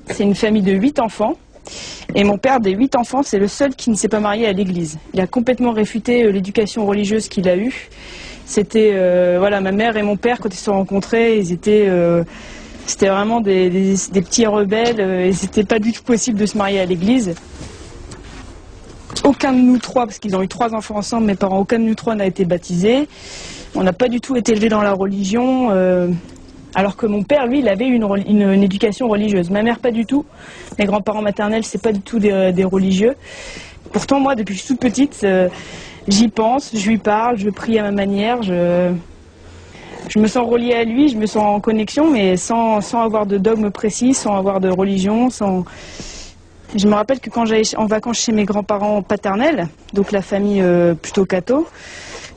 C'est une famille de 8 enfants. Et mon père, des 8 enfants, c'est le seul qui ne s'est pas marié à l'église. Il a complètement réfuté l'éducation religieuse qu'il a eue. C'était, voilà, ma mère et mon père, quand ils se sont rencontrés, ils étaient, c'était vraiment des petits rebelles. Et c'était pas du tout possible de se marier à l'église. Aucun de nous trois, parce qu'ils ont eu 3 enfants ensemble, mes parents, aucun de nous trois n'a été baptisé. On n'a pas du tout été élevés dans la religion. Alors que mon père, lui, il avait une éducation religieuse. Ma mère, pas du tout. Mes grands-parents maternels, c'est pas du tout des religieux. Pourtant, moi, depuis que je suis toute petite, j'y pense, je lui parle, je prie à ma manière. Je me sens reliée à lui, je me sens en connexion, mais sans avoir de dogme précis, sans avoir de religion. Je me rappelle que quand j'allais en vacances chez mes grands-parents paternels, donc la famille plutôt catho,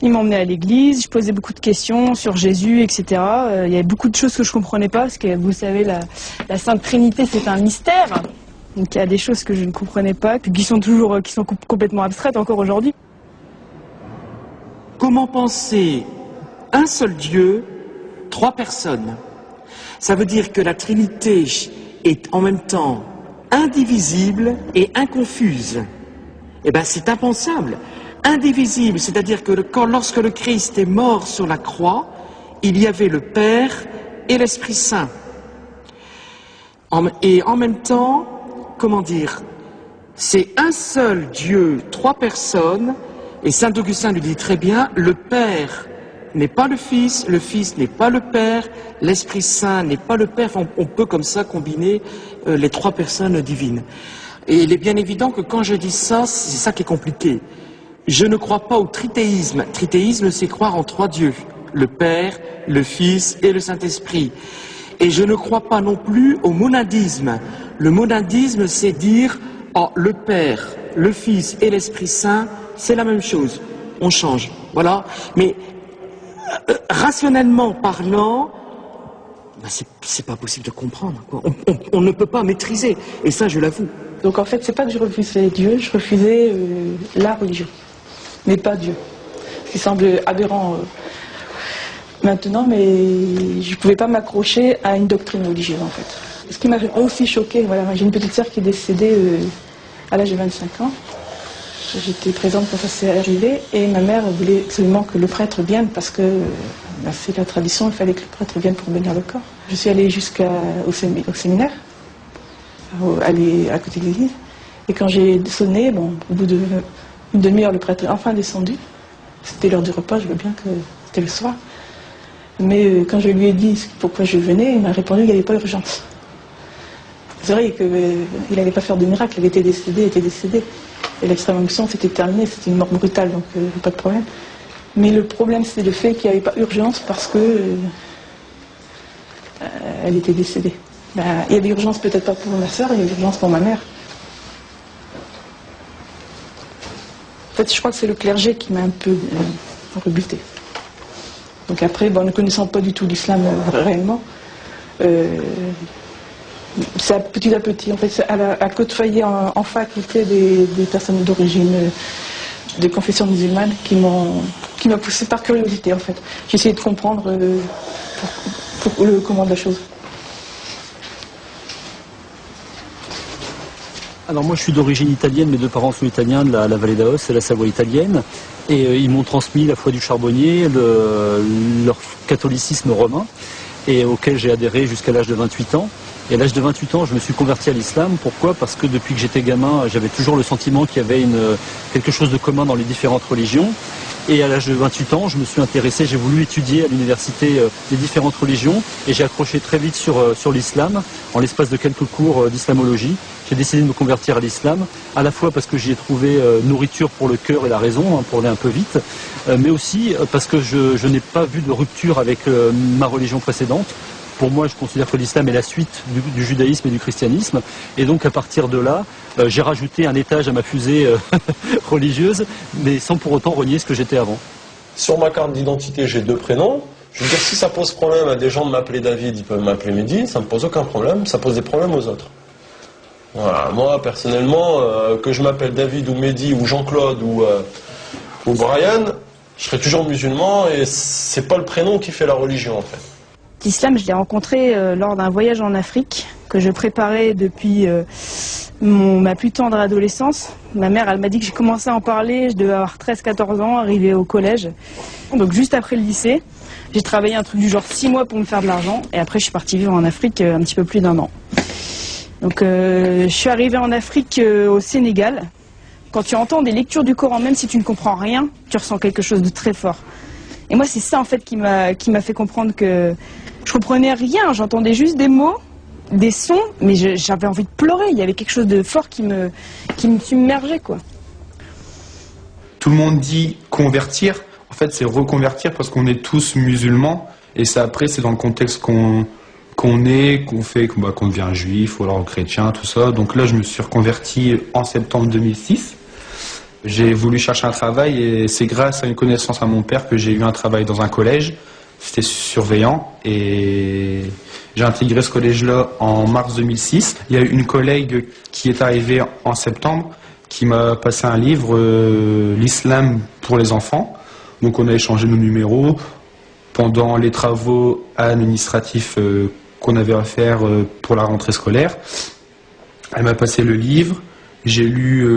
ils m'emmenaient à l'église, je posais beaucoup de questions sur Jésus, etc. Il y avait beaucoup de choses que je ne comprenais pas, parce que vous savez, la Sainte Trinité, c'est un mystère. Donc il y a des choses que je ne comprenais pas, qui sont complètement abstraites encore aujourd'hui. Comment penser un seul Dieu, 3 personnes? Ça veut dire que la Trinité est en même temps indivisible et inconfuse. Eh bien, c'est impensable. Indivisible, c'est-à-dire que lorsque le Christ est mort sur la croix, il y avait le Père et l'Esprit Saint. Et en même temps, comment dire, c'est un seul Dieu, 3 personnes, et saint Augustin lui dit très bien, le Père n'est pas le Fils n'est pas le Père, l'Esprit Saint n'est pas le Père. Enfin, on peut comme ça combiner les 3 personnes divines. Et il est bien évident que quand je dis ça, c'est ça qui est compliqué. Je ne crois pas au trithéisme. Trithéisme, c'est croire en 3 dieux, le Père, le Fils et le Saint-Esprit. Et je ne crois pas non plus au monadisme. Le monadisme, c'est dire, oh, le Père, le Fils et l'Esprit Saint, c'est la même chose. On change, voilà. Mais rationnellement parlant, ben c'est pas possible de comprendre, quoi. On ne peut pas maîtriser, et ça, je l'avoue. Donc en fait, c'est pas que je refusais Dieu, je refusais la religion, mais pas Dieu. Ce qui semble aberrant maintenant, mais je pouvais pas m'accrocher à une doctrine religieuse, en fait. Ce qui m'a aussi choqué, voilà, j'ai une petite sœur qui est décédée à l'âge de 25 ans. J'étais présente quand ça s'est arrivé, et ma mère voulait absolument que le prêtre vienne, parce que c'est la tradition, il fallait que le prêtre vienne pour bénir le corps. Je suis allée jusqu'au séminaire, aller à côté de l'église, et quand j'ai sonné, bon, au bout d'une demi-heure, le prêtre est enfin descendu. C'était l'heure du repas, je veux bien que c'était le soir. Mais quand je lui ai dit pourquoi je venais, il m'a répondu qu'il n'y avait pas d'urgence. C'est vrai qu'il n'allait pas faire de miracle, il était décédé, Et l'extrême onction, c'était terminé, c'était une mort brutale, donc pas de problème. Mais le problème, c'est le fait qu'il n'y avait pas urgence parce que elle était décédée. Il y avait urgence peut-être pas pour ma soeur, il y avait urgence pour ma mère. En fait, je crois que c'est le clergé qui m'a un peu rebuté. Donc après, ne connaissant pas du tout l'islam réellement, c'est petit à petit, en fait, à côtoyer en faculté des personnes d'origine, de confession musulmane, qui m'a poussé par curiosité, en fait. J'ai essayé de comprendre comment de la chose. Alors moi je suis d'origine italienne, mes 2 parents sont italiens de la vallée d'Aos, c'est la Savoie italienne, et ils m'ont transmis la foi du charbonnier, leur catholicisme romain, et auquel j'ai adhéré jusqu'à l'âge de 28 ans. Et à l'âge de 28 ans, je me suis converti à l'islam. Pourquoi? Parce que depuis que j'étais gamin, j'avais toujours le sentiment qu'il y avait quelque chose de commun dans les différentes religions. Et à l'âge de 28 ans, je me suis intéressé, j'ai voulu étudier à l'université les différentes religions, et j'ai accroché très vite sur l'islam, en l'espace de quelques cours d'islamologie. J'ai décidé de me convertir à l'islam, à la fois parce que j'y ai trouvé nourriture pour le cœur et la raison, pour aller un peu vite, mais aussi parce que je n'ai pas vu de rupture avec ma religion précédente. Pour moi, je considère que l'islam est la suite du judaïsme et du christianisme. Et donc, à partir de là, j'ai rajouté un étage à ma fusée religieuse, mais sans pour autant renier ce que j'étais avant. Sur ma carte d'identité, j'ai 2 prénoms. Je veux dire, si ça pose problème à des gens de m'appeler David, ils peuvent m'appeler Mehdi, ça ne me pose aucun problème. Ça pose des problèmes aux autres. Voilà. Moi, personnellement, que je m'appelle David ou Mehdi ou Jean-Claude ou Brian, je serai toujours musulman, et c'est pas le prénom qui fait la religion, en fait. L'islam, je l'ai rencontré lors d'un voyage en Afrique que je préparais depuis ma plus tendre adolescence. Ma mère, elle m'a dit que j'ai commencé à en parler, je devais avoir 13-14 ans, arrivé au collège. Donc juste après le lycée, j'ai travaillé un truc du genre 6 mois pour me faire de l'argent. Et après, je suis partie vivre en Afrique un petit peu plus d'1 an. Donc je suis arrivée en Afrique au Sénégal. Quand tu entends des lectures du Coran, même si tu ne comprends rien, tu ressens quelque chose de très fort. Et moi, c'est ça en fait qui m'a fait comprendre que je comprenais rien. J'entendais juste des mots, des sons, mais j'avais envie de pleurer. Il y avait quelque chose de fort qui me submergeait, quoi. Tout le monde dit convertir. En fait, c'est reconvertir parce qu'on est tous musulmans. Et ça, après, c'est dans le contexte qu'on est, qu'on devient juif ou alors chrétien, tout ça. Donc là, je me suis reconverti en septembre 2006. J'ai voulu chercher un travail et c'est grâce à une connaissance à mon père que j'ai eu un travail dans un collège. C'était surveillant et j'ai intégré ce collège-là en mars 2006. Il y a une collègue qui est arrivée en septembre qui m'a passé un livre, l'islam pour les enfants. Donc on a échangé nos numéros pendant les travaux administratifs qu'on avait à faire pour la rentrée scolaire. Elle m'a passé le livre, j'ai lu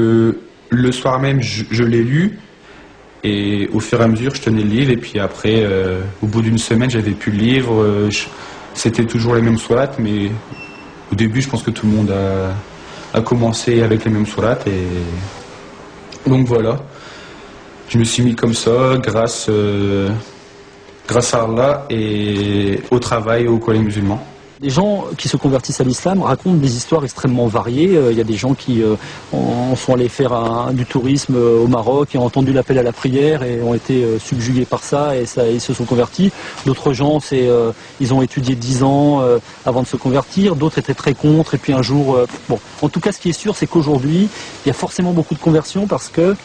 le soir même, je l'ai lu. Et au fur et à mesure, je tenais le livre. Et puis après, au bout d'une semaine, j'avais plus le livre. C'était toujours les mêmes sourates. Mais au début, je pense que tout le monde a commencé avec les mêmes sourates. Et donc voilà. Je me suis mis comme ça grâce à Allah et au travail au collège musulman. Les gens qui se convertissent à l'islam racontent des histoires extrêmement variées. Il y a des gens qui sont allés faire du tourisme au Maroc et ont entendu l'appel à la prière et ont été subjugués par ça et ils se sont convertis. D'autres gens, ils ont étudié 10 ans avant de se convertir. D'autres étaient très contre et puis un jour... Bon, en tout cas, ce qui est sûr, c'est qu'aujourd'hui, il y a forcément beaucoup de conversions parce que,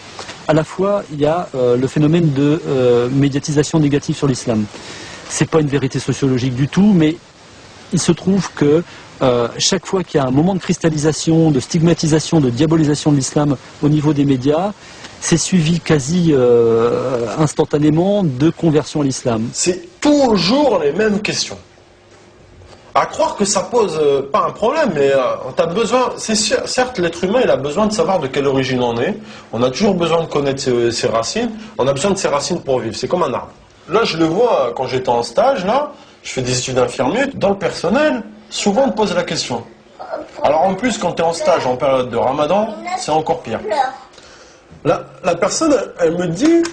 à la fois, il y a le phénomène de médiatisation négative sur l'islam. C'est pas une vérité sociologique du tout, mais il se trouve que chaque fois qu'il y a un moment de cristallisation, de stigmatisation, de diabolisation de l'islam au niveau des médias, c'est suivi quasi instantanément de conversion à l'islam. C'est toujours les mêmes questions. À croire que ça pose pas un problème, mais t'as besoin. C'est sûr, certes, l'être humain, il a besoin de savoir de quelle origine on est. On a toujours besoin de connaître ses racines. On a besoin de ses racines pour vivre. C'est comme un arbre. Là, je le vois quand j'étais en stage, là. Je fais des études d'infirmier. Dans le personnel, souvent on me pose la question. Alors en plus, quand tu es en stage en période de Ramadan, c'est encore pire. La personne, elle me dit,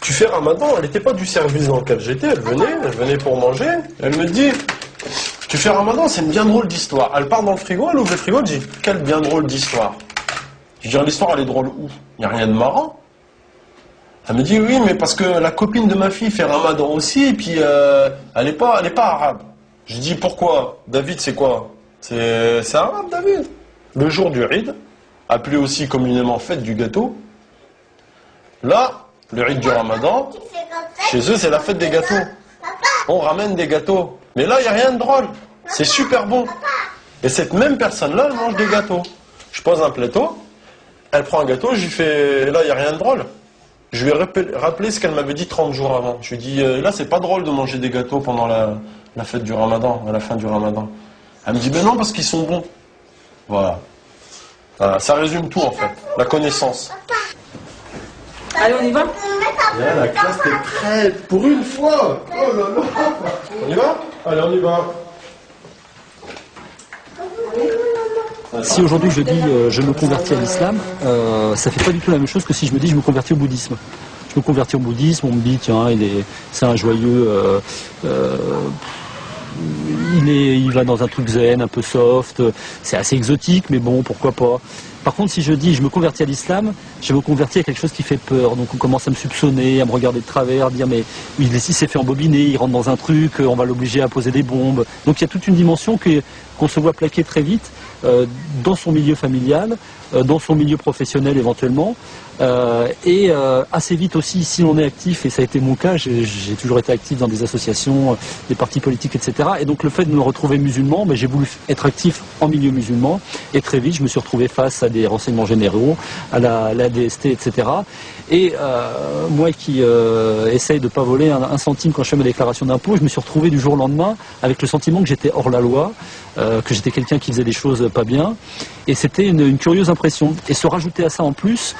tu fais Ramadan, elle n'était pas du service dans lequel j'étais, elle venait pour manger. Elle me dit, tu fais Ramadan, c'est une bien drôle d'histoire. Elle part dans le frigo, elle ouvre le frigo, elle dit, quelle bien drôle d'histoire. Je dis, l'histoire, elle est drôle où? Il n'y a rien de marrant. Elle me dit oui, mais parce que la copine de ma fille fait Ramadan aussi, et puis elle n'est pas arabe. Je dis pourquoi? David, c'est quoi? C'est arabe, David. Le jour du Eid, appelé aussi communément fête du gâteau. Là, le Eid du Ramadan, chez eux, c'est la fête des gâteaux. On ramène des gâteaux. Mais là, il n'y a rien de drôle. C'est super bon. Et cette même personne-là, elle mange des gâteaux. Je pose un plateau, elle prend un gâteau, je lui fais, là, il n'y a rien de drôle. Je lui ai rappelé ce qu'elle m'avait dit 30 jours avant. Je lui ai dit, là, c'est pas drôle de manger des gâteaux pendant la fête du Ramadan, à la fin du Ramadan. Elle me dit, ben non, parce qu'ils sont bons. Voilà. Ça résume tout, en fait. La connaissance. Allez, on y va? Là, la classe est prête pour une fois. Oh là là. On y va? Allez, on y va. Si aujourd'hui je dis je me convertis à l'islam, ça fait pas du tout la même chose que si je me dis je me convertis au bouddhisme. Je me convertis au bouddhisme, on me dit tiens c'est un joyeux, il va dans un truc zen, un peu soft, c'est assez exotique mais bon pourquoi pas. Par contre si je dis je me convertis à l'islam, je me convertis à quelque chose qui fait peur, donc on commence à me soupçonner, à me regarder de travers, dire mais il s'est fait embobiner, il rentre dans un truc, on va l'obliger à poser des bombes. Donc il y a toute une dimension qu'on se voit plaquer très vite. Dans son milieu familial, dans son milieu professionnel éventuellement, et assez vite aussi si on est actif, et ça a été mon cas, j'ai toujours été actif dans des associations, des partis politiques, etc. Et donc le fait de me retrouver musulman, j'ai voulu être actif en milieu musulman, et très vite je me suis retrouvé face à des renseignements généraux, à la DST, etc. Et moi qui essaye de ne pas voler un centime quand je fais ma déclaration d'impôt, je me suis retrouvé du jour au lendemain avec le sentiment que j'étais hors la loi, que j'étais quelqu'un qui faisait des choses pas bien. Et c'était une curieuse impression. Et se rajouter à ça en plus,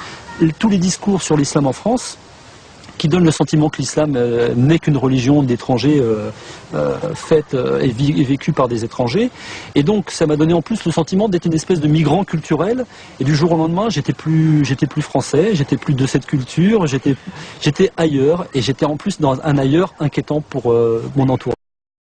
tous les discours sur l'islam en France, qui donne le sentiment que l'islam n'est qu'une religion d'étrangers faite et vécue par des étrangers. Et donc ça m'a donné en plus le sentiment d'être une espèce de migrant culturel. Et du jour au lendemain, j'étais plus français, j'étais plus de cette culture, j'étais ailleurs. Et j'étais en plus dans un ailleurs inquiétant pour mon entourage.